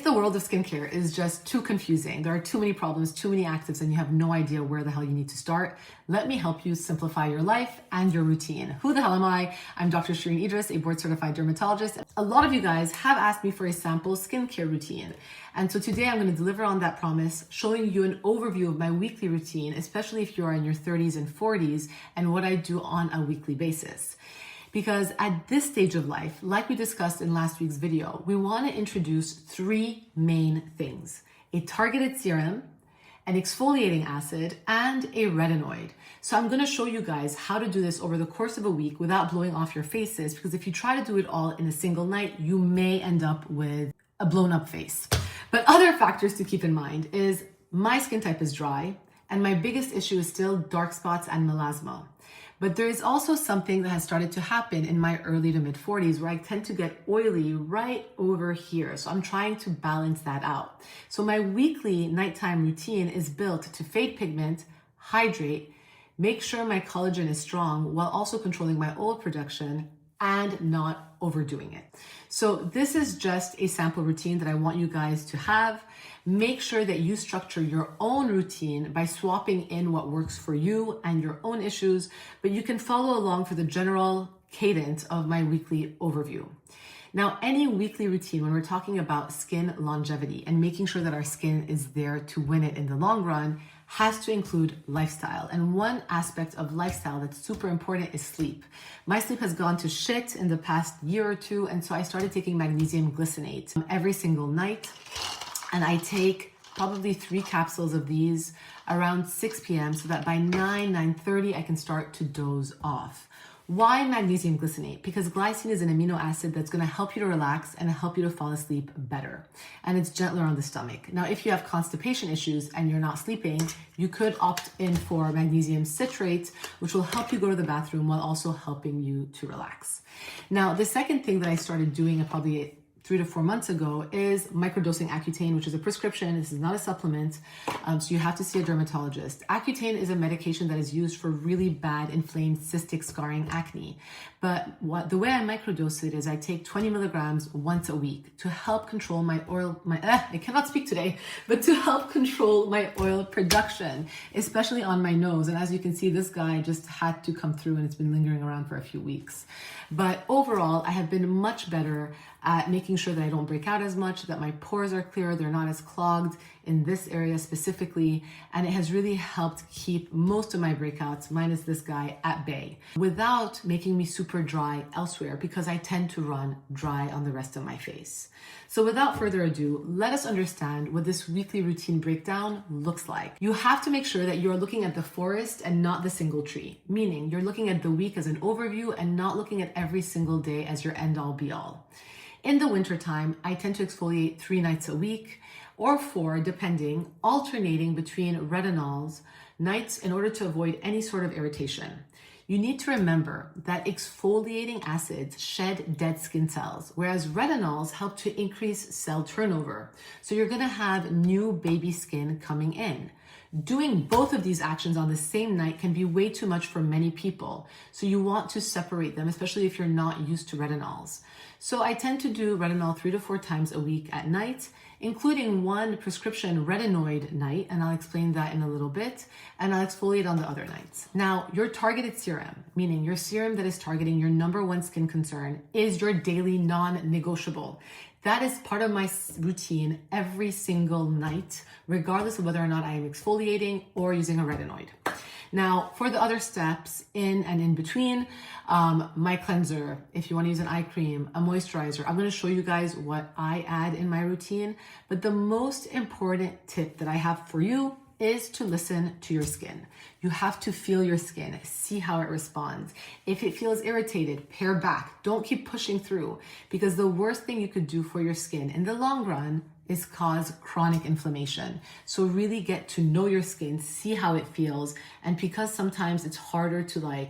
If the world of skincare is just too confusing, there are too many problems, too many actives, and you have no idea where the hell you need to start, let me help you simplify your life and your routine. Who the hell am I? I'm Dr. Shereene Idriss, a board-certified dermatologist. A lot of you guys have asked me for a sample skincare routine. And so today I'm going to deliver on that promise, showing you an overview of my weekly routine, especially if you are in your 30s and 40s, and what I do on a weekly basis. Because at this stage of life, like we discussed in last week's video, we want to introduce three main things: a targeted serum, an exfoliating acid, and a retinoid. So I'm going to show you guys how to do this over the course of a week without blowing off your faces, because if you try to do it all in a single night, you may end up with a blown up face. But other factors to keep in mind is my skin type is dry, and my biggest issue is still dark spots and melasma. But there is also something that has started to happen in my early to mid 40s where I tend to get oily right over here. So I'm trying to balance that out. So my weekly nighttime routine is built to fade pigment, hydrate, make sure my collagen is strong while also controlling my oil production and not overdoing it. So this is just a sample routine that I want you guys to have. Make sure that you structure your own routine by swapping in what works for you and your own issues, but you can follow along for the general cadence of my weekly overview. Now, any weekly routine, when we're talking about skin longevity and making sure that our skin is there to win it in the long run, has to include lifestyle. And one aspect of lifestyle that's super important is sleep. My sleep has gone to shit in the past year or two, and so I started taking magnesium glycinate every single night. And I take probably 3 capsules of these around 6 p.m. so that by 9:30 I can start to doze off. Why magnesium glycinate? Because glycine is an amino acid that's going to help you to relax and help you to fall asleep better. And it's gentler on the stomach. Now, if you have constipation issues and you're not sleeping, you could opt in for magnesium citrate, which will help you go to the bathroom while also helping you to relax. Now, the second thing that I started doing probably 3 to 4 months ago is microdosing Accutane, which is a prescription. This is not a supplement, so you have to see a dermatologist. Accutane is a medication that is used for really bad inflamed cystic scarring acne. But the way I microdose it is I take 20 milligrams once a week to help control my oil, I cannot speak today, but to help control my oil production, especially on my nose. And as you can see, this guy just had to come through and it's been lingering around for a few weeks. But overall, I have been much better at making sure that I don't break out as much, that my pores are clear, they're not as clogged in this area specifically, and it has really helped keep most of my breakouts, minus this guy, at bay, without making me super dry elsewhere, because I tend to run dry on the rest of my face. So without further ado, let us understand what this weekly routine breakdown looks like. You have to make sure that you're looking at the forest and not the single tree, meaning you're looking at the week as an overview and not looking at every single day as your end-all be-all. In the wintertime, I tend to exfoliate 3 nights a week, or 4 depending, alternating between retinols nights in order to avoid any sort of irritation. You need to remember that exfoliating acids shed dead skin cells, whereas retinols help to increase cell turnover. So you're gonna have new baby skin coming in. Doing both of these actions on the same night can be way too much for many people. So you want to separate them, especially if you're not used to retinols. So I tend to do retinol 3 to 4 times a week at night, including 1 prescription retinoid night, and I'll explain that in a little bit, and I'll exfoliate on the other nights. Now, your targeted serum, meaning your serum that is targeting your #1 skin concern, is your daily non-negotiable. That is part of my routine every single night, regardless of whether or not I am exfoliating or using a retinoid. Now, for the other steps in and in between, my cleanser, if you want to use an eye cream, a moisturizer, I'm going to show you guys what I add in my routine. But the most important tip that I have for you is to listen to your skin. You have to feel your skin, see how it responds. If it feels irritated, pare back. Don't keep pushing through, because the worst thing you could do for your skin in the long run is cause chronic inflammation. So really get to know your skin, see how it feels. And because sometimes it's harder to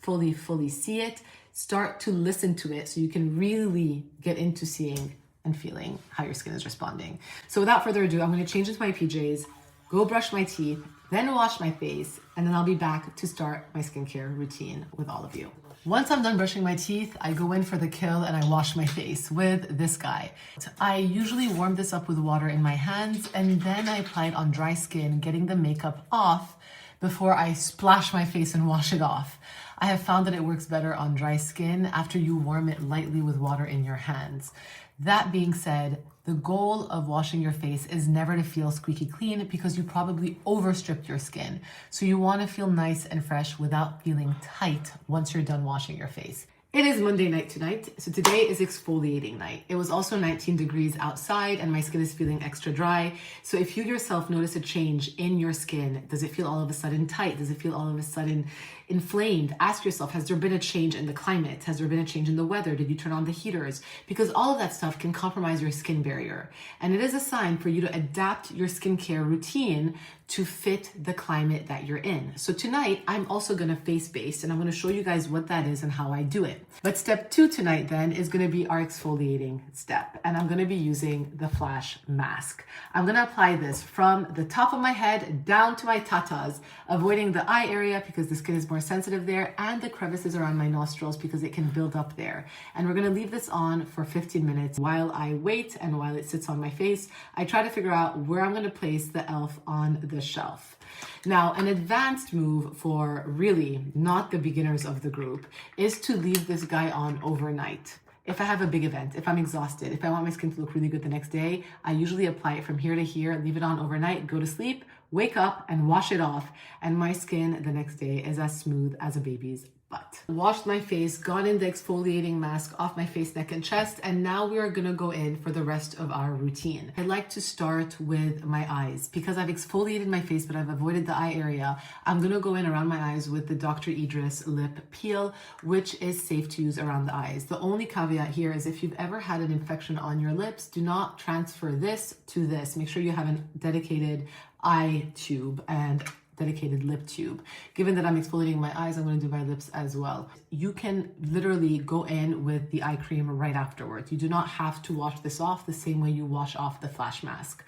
fully see it, start to listen to it so you can really get into seeing and feeling how your skin is responding. So without further ado, I'm going to change into my PJs, go brush my teeth, then wash my face, and then I'll be back to start my skincare routine with all of you. Once I'm done brushing my teeth, I go in for the kill and I wash my face with this guy. I usually warm this up with water in my hands and then I apply it on dry skin, getting the makeup off before I splash my face and wash it off. I have found that it works better on dry skin after you warm it lightly with water in your hands. That being said, the goal of washing your face is never to feel squeaky clean because you probably overstripped your skin. So you want to feel nice and fresh without feeling tight once you're done washing your face. It is Monday night tonight, so today is exfoliating night. It was also 19 degrees outside and my skin is feeling extra dry. So if you yourself notice a change in your skin, does it feel all of a sudden tight? Does it feel all of a sudden inflamed? Ask yourself, has there been a change in the climate? Has there been a change in the weather? Did you turn on the heaters? Because all of that stuff can compromise your skin barrier. And it is a sign for you to adapt your skincare routine to fit the climate that you're in. So tonight, I'm also gonna face baste and I'm gonna show you guys what that is and how I do it. But step 2 tonight then is gonna be our exfoliating step. And I'm gonna be using the Flash Mask. I'm gonna apply this from the top of my head down to my tatas, avoiding the eye area because the skin is more sensitive there and the crevices around my nostrils because it can build up there. And we're gonna leave this on for 15 minutes. While I wait and while it sits on my face, I try to figure out where I'm gonna place the e.l.f. on the shelf. Now, an advanced move for really not the beginners of the group is to leave this guy on overnight. If I have a big event, if I'm exhausted, if I want my skin to look really good the next day, I usually apply it from here to here, leave it on overnight, go to sleep, wake up and wash it off. And my skin the next day is as smooth as a baby's butt. Washed my face, got in the exfoliating mask off my face, neck, and chest, and now we are gonna go in for the rest of our routine. I like to start with my eyes. Because I've exfoliated my face, but I've avoided the eye area, I'm gonna go in around my eyes with the Dr. Idriss Lip Peel, which is safe to use around the eyes. The only caveat here is if you've ever had an infection on your lips, do not transfer this to this. Make sure you have a dedicated eye tube and dedicated lip tube. Given that I'm exfoliating my eyes, I'm going to do my lips as well. You can literally go in with the eye cream right afterwards. You do not have to wash this off the same way you wash off the Flash Mask.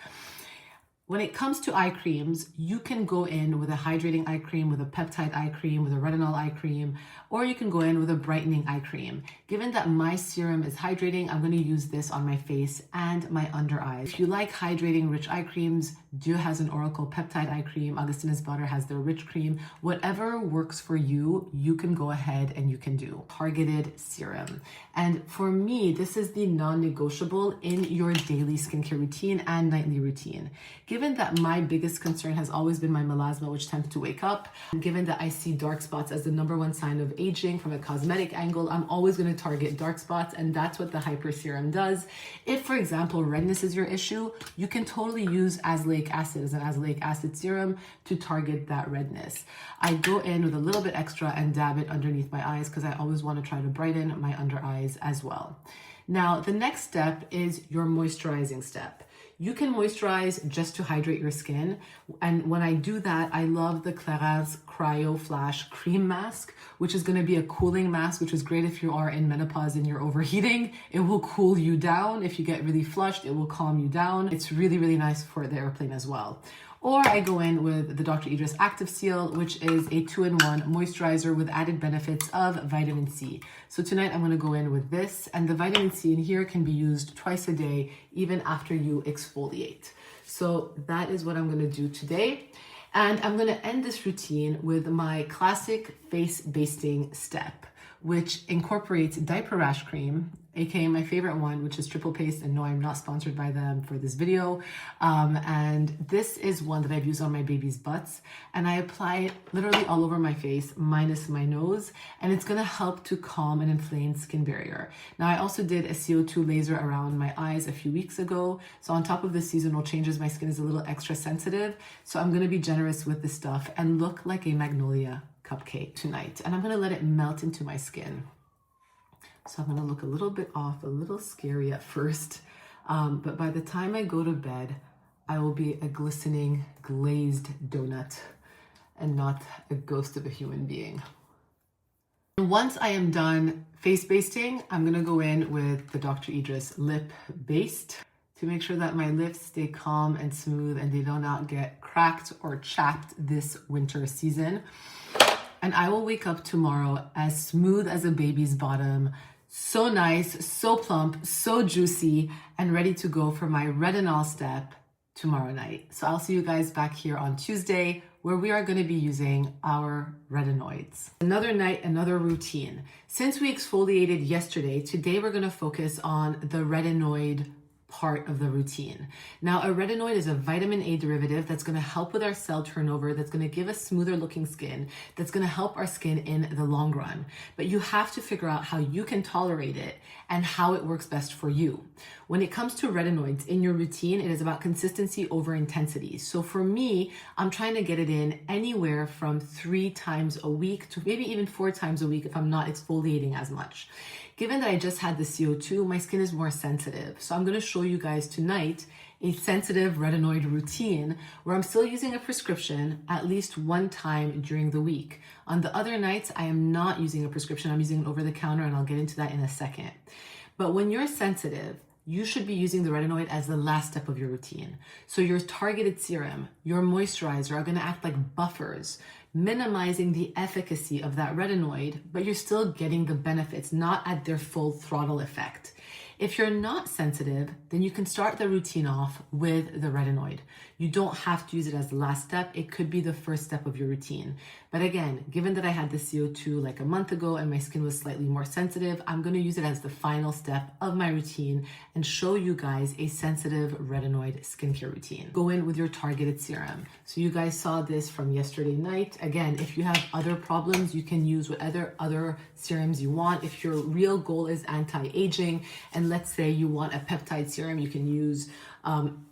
When it comes to eye creams, you can go in with a hydrating eye cream, with a peptide eye cream, with a retinol eye cream, or you can go in with a brightening eye cream. Given that my serum is hydrating, I'm going to use this on my face and my under eyes. If you like hydrating rich eye creams, Dieu has an Oracle peptide eye cream, Augustinus Butter has their rich cream. Whatever works for you, you can go ahead and you can do. Targeted serum. And for me, this is the non-negotiable in your daily skincare routine and nightly routine. Given that my biggest concern has always been my melasma, which tends to wake up, and given that I see dark spots as the #1 sign of aging from a cosmetic angle, I'm always going to target dark spots, and that's what the Hyper Serum does. If, for example, redness is your issue, you can totally use azelaic acid as an azelaic acid serum to target that redness. I go in with a little bit extra and dab it underneath my eyes because I always want to try to brighten my under eyes as well. Now, the next step is your moisturizing step. You can moisturize just to hydrate your skin. And when I do that, I love the Clarins Cryo Flash Cream Mask, which is gonna be a cooling mask, which is great if you are in menopause and you're overheating. It will cool you down. If you get really flushed, it will calm you down. It's really, really nice for the airplane as well. Or I go in with the Dr. Idriss Active Seal, which is a 2-in-1 moisturizer with added benefits of vitamin C. So tonight I'm gonna go in with this, and the vitamin C in here can be used twice a day, even after you exfoliate. So that is what I'm gonna do today. And I'm gonna end this routine with my classic face basting step, which incorporates diaper rash cream, aka my favorite one, which is Triple Paste, and no, I'm not sponsored by them for this video. And this is one that I've used on my baby's butts, and I apply it literally all over my face, minus my nose, and it's gonna help to calm an inflamed skin barrier. Now, I also did a CO2 laser around my eyes a few weeks ago, so on top of the seasonal changes, my skin is a little extra sensitive, so I'm gonna be generous with this stuff and look like a magnolia cupcake tonight. And I'm gonna let it melt into my skin. So I'm gonna look a little bit off, a little scary at first, but by the time I go to bed, I will be a glistening, glazed donut and not a ghost of a human being. And once I am done face basting, I'm gonna go in with the Dr. Idriss Lip Baste to make sure that my lips stay calm and smooth and they do not get cracked or chapped this winter season. and I will wake up tomorrow as smooth as a baby's bottom, so nice, so plump, so juicy, and ready to go for my retinol step tomorrow night. So I'll see you guys back here on Tuesday, where we are going to be using our retinoids. Another night, another routine. Since we exfoliated yesterday, today we're going to focus on the retinoid part of the routine. Now, a retinoid is a vitamin A derivative that's going to help with our cell turnover, that's going to give us smoother looking skin, that's going to help our skin in the long run. But you have to figure out how you can tolerate it and how it works best for you. When it comes to retinoids in your routine, it is about consistency over intensity. So for me, I'm trying to get it in anywhere from 3 times a week to maybe even 4 times a week if I'm not exfoliating as much. Given that I just had the CO2, my skin is more sensitive. So I'm going to show you guys tonight a sensitive retinoid routine where I'm still using a prescription at least 1 time during the week. On the other nights, I am not using a prescription. I'm using it over the counter, and I'll get into that in a second. But when you're sensitive, you should be using the retinoid as the last step of your routine. So your targeted serum, your moisturizer are going to act like buffers, minimizing the efficacy of that retinoid, but you're still getting the benefits, not at their full throttle effect. If you're not sensitive, then you can start the routine off with the retinoid. You don't have to use it as the last step. It could be the first step of your routine. But again, given that I had the CO2 like a month ago and my skin was slightly more sensitive, I'm going to use it as the final step of my routine and show you guys a sensitive retinoid skincare routine. Go in with your targeted serum. So you guys saw this from yesterday night. Again, if you have other problems, you can use whatever other serums you want. If your real goal is anti-aging, and let's say you want a peptide serum, you can use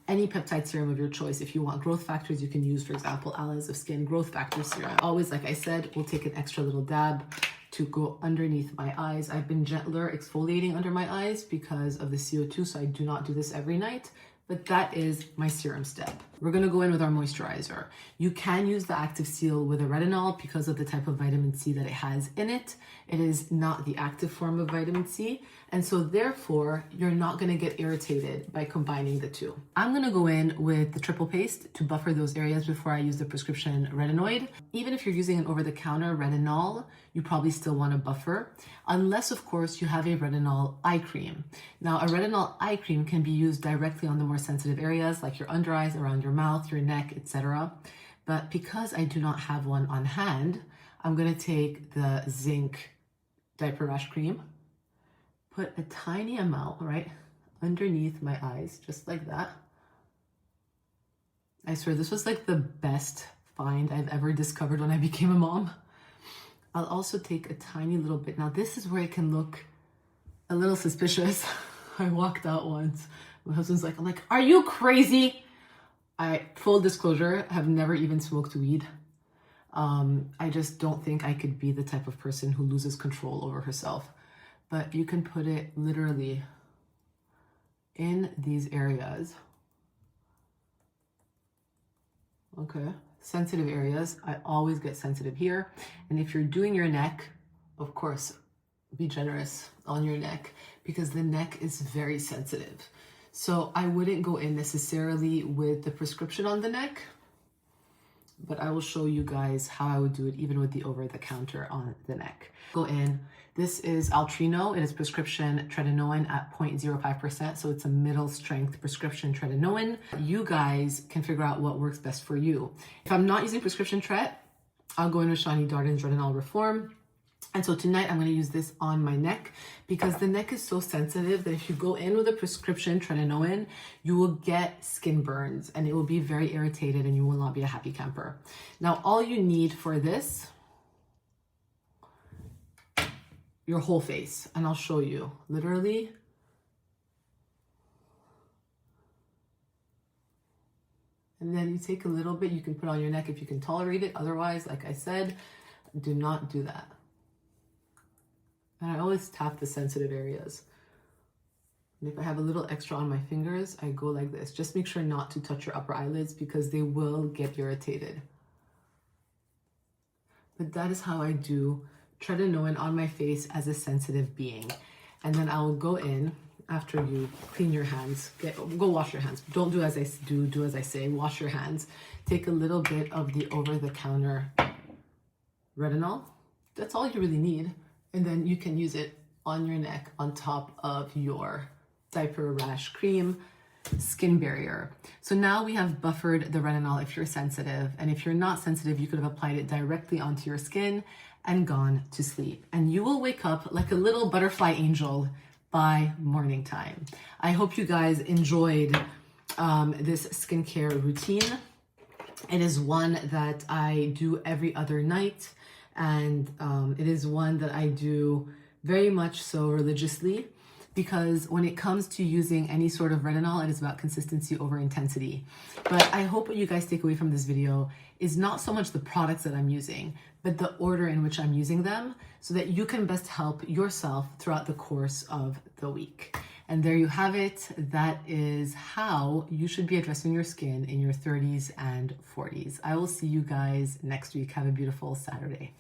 any peptide serum of your choice. If you want growth factors, you can use, for example, Allies of Skin growth factor serum. Always, like I said, we'll take an extra little dab to go underneath my eyes. I've been gentler exfoliating under my eyes because of the CO2, so I do not do this every night. But that is my serum step. We're gonna go in with our moisturizer. You can use the active seal with a retinol because of the type of vitamin C that it has in it. It is not the active form of vitamin C. And so therefore, you're not gonna get irritated by combining the two. I'm gonna go in with the triple paste to buffer those areas before I use the prescription retinoid. Even if you're using an over-the-counter retinol, you probably still wanna buffer, unless of course you have a retinol eye cream. Now, a retinol eye cream can be used directly on the more sensitive areas like your under eyes, around your mouth, your neck, etc. But because I do not have one on hand, I'm gonna take the zinc diaper rash cream, put a tiny amount right underneath my eyes, just like that. I swear this was like the best find I've ever discovered when I became a mom. I'll also take a tiny little bit. Now this is where it can look a little suspicious. I walked out once. My husband's like, I'm like, are you crazy? Full disclosure, have never even smoked weed. I just don't think I could be the type of person who loses control over herself. But you can put it literally in these areas. Okay, sensitive areas. I always get sensitive here. And if you're doing your neck, of course, be generous on your neck because the neck is very sensitive. So I wouldn't go in necessarily with the prescription on the neck, but I will show you guys how I would do it even with the over-the-counter on the neck. Go in. This is Altreno. It is prescription tretinoin at 0.05%, so it's a middle strength prescription tretinoin. You guys can figure out what works best for you. If I'm not using prescription tret, I'll go in with Shani Darden's Retinol Reform. And so tonight I'm going to use this on my neck because the neck is so sensitive that if you go in with a prescription tretinoin, you will get skin burns and it will be very irritated and you will not be a happy camper. Now, all you need for this, your whole face, and I'll show you literally. And then you take a little bit, you can put on your neck if you can tolerate it. Otherwise, like I said, do not do that. And I always tap the sensitive areas. And if I have a little extra on my fingers, I go like this. Just make sure not to touch your upper eyelids because they will get irritated. But that is how I do tretinoin on my face as a sensitive being. And then I will go in after you clean your hands. Go wash your hands. Don't do as I do, do as I say. Wash your hands. Take a little bit of the over-the-counter retinol. That's all you really need. And then you can use it on your neck on top of your diaper rash cream, skin barrier. So now we have buffered the retinol if you're sensitive. And if you're not sensitive, you could have applied it directly onto your skin and gone to sleep. And you will wake up like a little butterfly angel by morning time. I hope you guys enjoyed this skincare routine. It is one that I do every other night, and it is one that I do very much so religiously, because when it comes to using any sort of retinol, it is about consistency over intensity. But I hope what you guys take away from this video is not so much the products that I'm using, but the order in which I'm using them, so that you can best help yourself throughout the course of the week. And there you have it. That is how you should be addressing your skin in your 30s and 40s. I will see you guys next week. Have a beautiful Saturday.